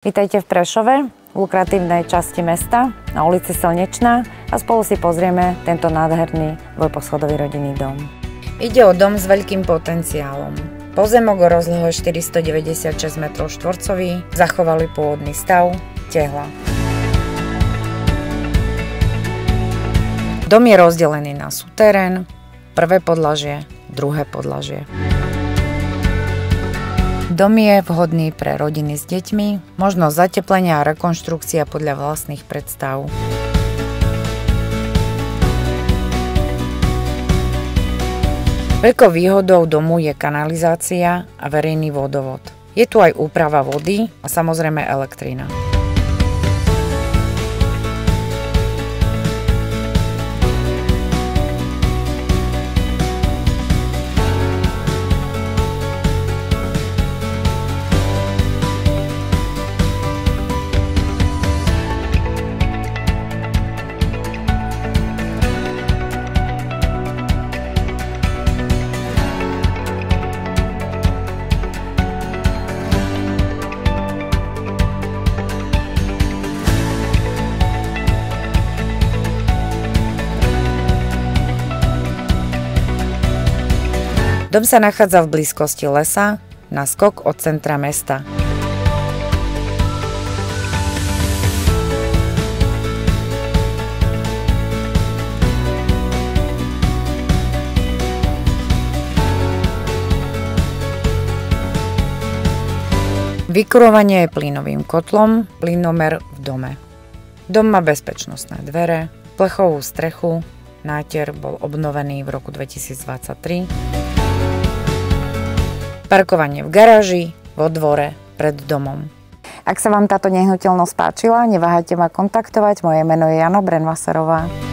Vítajte v Prešove, v lukratívnej časti mesta, na ulici Slnečná a spolu si pozrieme tento nádherný dvojposchodový rodinný dom. Ide o dom s veľkým potenciálom. Pozemok o rozlohe 496 m2, zachovali pôvodný stav, tehla. Dom je rozdelený na suterén, prvé podlažie, druhé podlažie. Dom je vhodný pre rodiny s deťmi, možnosť zateplenia a rekonštrukcia podľa vlastných predstav. Veľkou výhodou domu je kanalizácia a verejný vodovod. Je tu aj úprava vody a samozrejme elektrina. Dom sa nachádza v blízkosti lesa, na skok od centra mesta. Vykurovanie je plynovým kotlom, plynomer v dome. Dom má bezpečnostné dvere, plechovú strechu, náter bol obnovený v roku 2023. Parkovanie v garáži, vo dvore, pred domom. Ak sa vám táto nehnuteľnosť páčila, neváhajte ma kontaktovať, moje meno je Jana Brenvaserová.